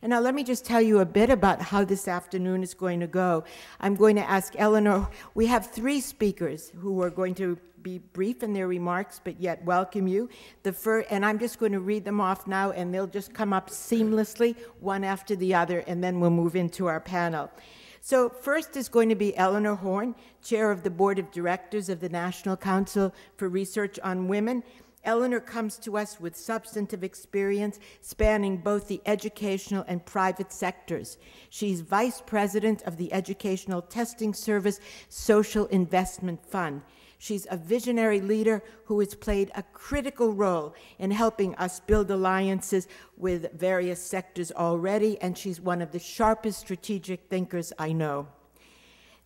And now let me just tell you a bit about how this afternoon is going to go. I'm going to ask Eleanor, we have 3 speakers who are going to be brief in their remarks, but yet welcome you. And I'm just going to read them off now, and they'll just come up seamlessly, one after the other, and then we'll move into our panel. So first is going to be Eleanor Horn, Chair of the Board of Directors of the National Council for Research on Women. Eleanor comes to us with substantive experience spanning both the educational and private sectors. She's Vice President of the Educational Testing Service Social Investment Fund. She's a visionary leader who has played a critical role in helping us build alliances with various sectors already, and she's one of the sharpest strategic thinkers I know.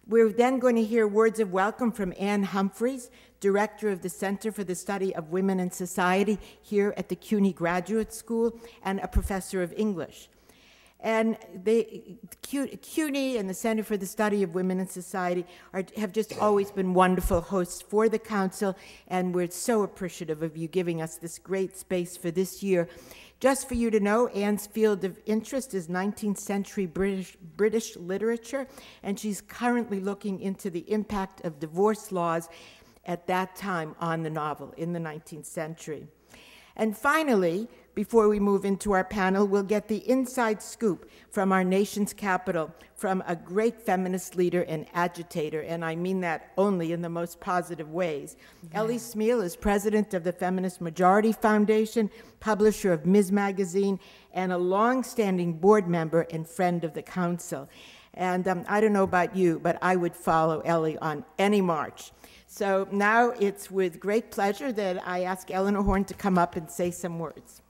We're then going to hear words of welcome from Anne Humphreys, Director of the Center for the Study of Women and Society here at the CUNY Graduate School and a professor of English. And CUNY and the Center for the Study of Women and Society have just always been wonderful hosts for the Council, and we're so appreciative of you giving us this great space for this year. Just for you to know, Anne's field of interest is 19th century British literature, and she's currently looking into the impact of divorce laws at that time on the novel in the 19th century. And finally, before we move into our panel, we'll get the inside scoop from our nation's capital from a great feminist leader and agitator, and I mean that only in the most positive ways. Ellie Smeal is president of the Feminist Majority Foundation, publisher of Ms. Magazine, and a long-standing board member and friend of the council. And I don't know about you, but I would follow Ellie on any march. So now it's with great pleasure that I ask Eleanor Horn to come up and say some words.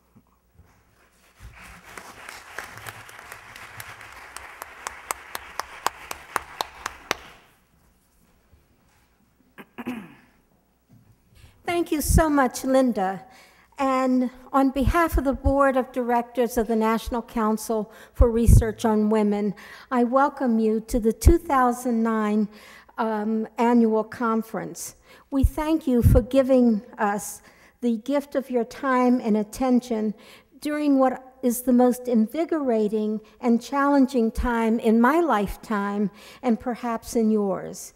Thank you so much, Linda. And on behalf of the Board of Directors of the National Council for Research on Women, I welcome you to the 2009 annual conference. We thank you for giving us the gift of your time and attention during what is the most invigorating and challenging time in my lifetime and perhaps in yours.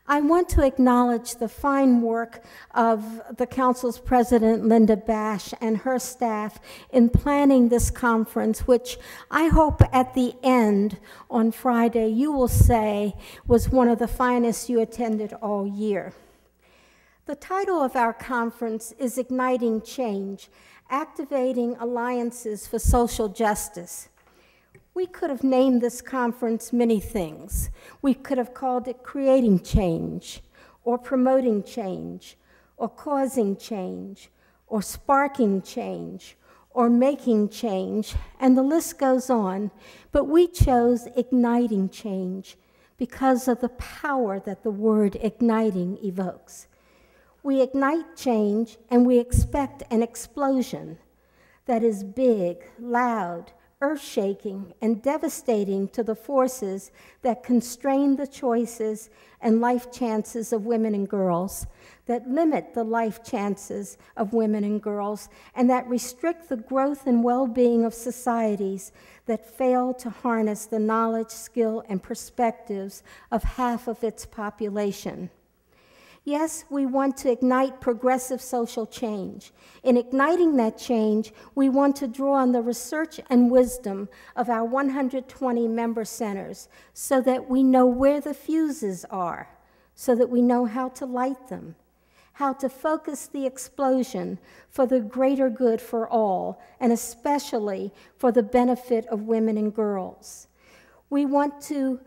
I want to acknowledge the fine work of the Council's President, Linda Bash, and her staff in planning this conference, which I hope at the end on Friday you will say was one of the finest you attended all year. The title of our conference is Igniting Change, Activating Alliances for Social Justice. We could have named this conference many things. We could have called it Creating Change, or Promoting Change, or Causing Change, or Sparking Change, or Making Change, and the list goes on. But we chose Igniting Change because of the power that the word igniting evokes. We ignite change, and we expect an explosion that is big, loud, earth-shaking, and devastating to the forces that constrain the choices and life chances of women and girls, that limit the life chances of women and girls, and that restrict the growth and well-being of societies that fail to harness the knowledge, skill, and perspectives of half of its population. Yes, we want to ignite progressive social change. In igniting that change, we want to draw on the research and wisdom of our 120 member centers so that we know where the fuses are, so that we know how to light them, how to focus the explosion for the greater good for all, and especially for the benefit of women and girls. We want to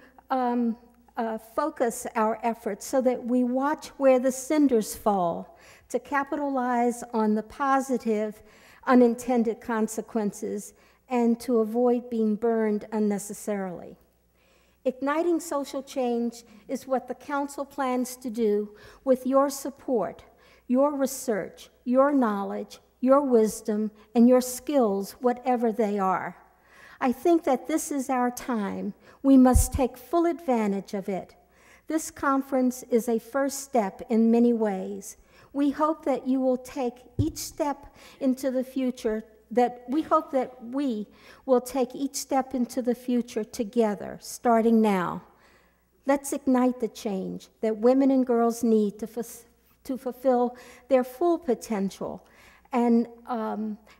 focus our efforts so that we watch where the cinders fall to capitalize on the positive unintended consequences and to avoid being burned unnecessarily. Igniting social change is what the Council plans to do with your support, your research, your knowledge, your wisdom, and your skills, whatever they are. I think that this is our time. We must take full advantage of it. This conference is a first step in many ways. We hope that you will take each step into the future we hope that we will take each step into the future together, starting now. Let's ignite the change that women and girls need to fulfill their full potential and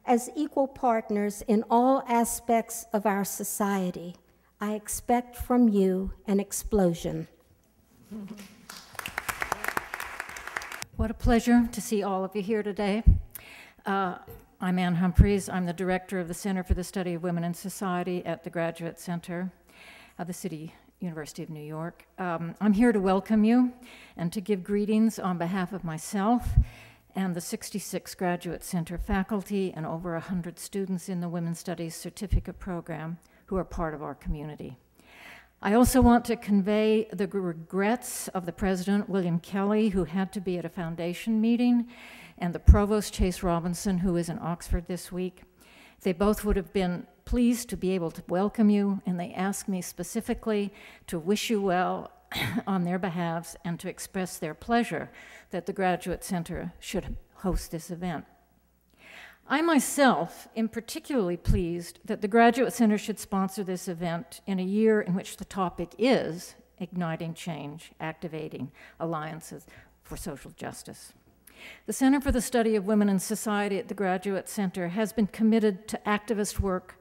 as equal partners in all aspects of our society. I expect from you an explosion. What a pleasure to see all of you here today. I'm Ann Humphreys. I'm the director of the Center for the Study of Women in Society at the Graduate Center of the University of New York. I'm here to welcome you and to give greetings on behalf of myself and the 66 Graduate Center faculty and over 100 students in the Women's Studies Certificate Program who are part of our community. I also want to convey the regrets of the president, William Kelly, who had to be at a foundation meeting, and the provost, Chase Robinson, who is in Oxford this week. They both would have been pleased to be able to welcome you, and they asked me specifically to wish you well on their behalves and to express their pleasure that the Graduate Center should host this event. I myself am particularly pleased that the Graduate Center should sponsor this event in a year in which the topic is igniting change, activating alliances for social justice. The Center for the Study of Women in Society at the Graduate Center has been committed to activist work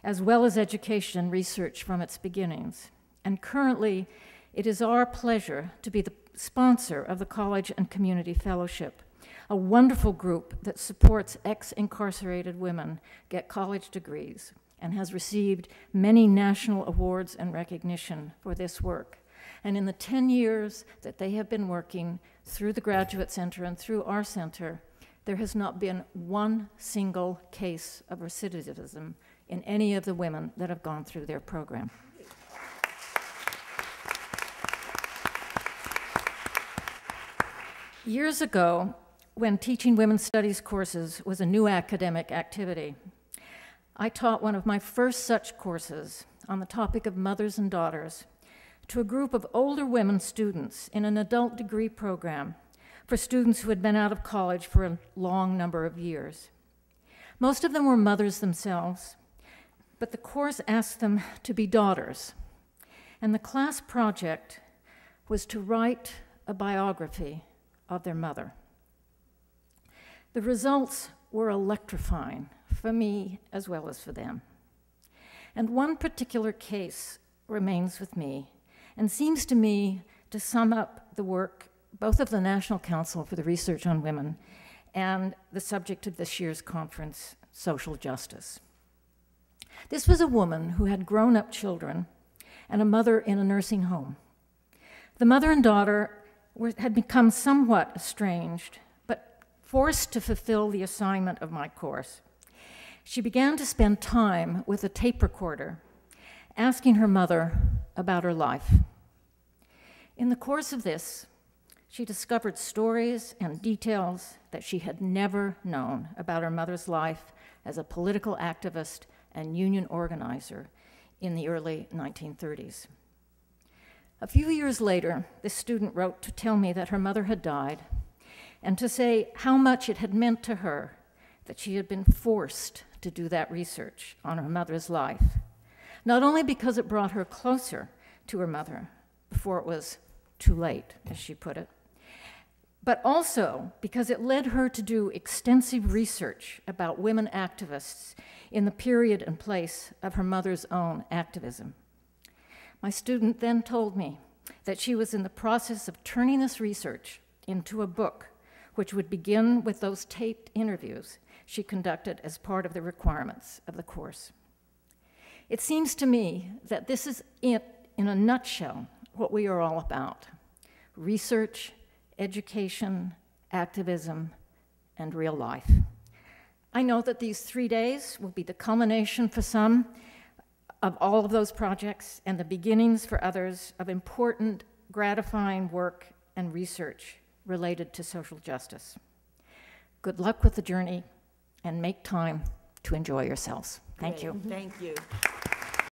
as well as education and research from its beginnings. And currently, it is our pleasure to be the sponsor of the College and Community Fellowship, a wonderful group that supports ex-incarcerated women get college degrees and has received many national awards and recognition for this work. And in the 10 years that they have been working through the Graduate Center and through our center, there has not been one single case of recidivism in any of the women that have gone through their program. Years ago, when teaching women's studies courses was a new academic activity, I taught one of my first such courses on the topic of mothers and daughters to a group of older women students in an adult degree program for students who had been out of college for a long number of years. Most of them were mothers themselves, but the course asked them to be daughters, and the class project was to write a biography of their mother. The results were electrifying for me as well as for them. And one particular case remains with me and seems to me to sum up the work both of the National Council for the Research on Women and the subject of this year's conference, social justice. This was a woman who had grown-up children and a mother in a nursing home. The mother and daughter had become somewhat estranged, forced to fulfill the assignment of my course. She began to spend time with a tape recorder, asking her mother about her life. In the course of this, she discovered stories and details that she had never known about her mother's life as a political activist and union organizer in the early 1930s. A few years later, this student wrote to tell me that her mother had died and to say how much it had meant to her that she had been forced to do that research on her mother's life, not only because it brought her closer to her mother before it was too late, as she put it, but also because it led her to do extensive research about women activists in the period and place of her mother's own activism. My student then told me that she was in the process of turning this research into a book which would begin with those taped interviews she conducted as part of the requirements of the course. It seems to me that this is it, in a nutshell, what we are all about: research, education, activism, and real life. I know that these 3 days will be the culmination for some of all of those projects and the beginnings for others of important, gratifying work and research related to social justice. Good luck with the journey, and make time to enjoy yourselves. Thank you. Thank you.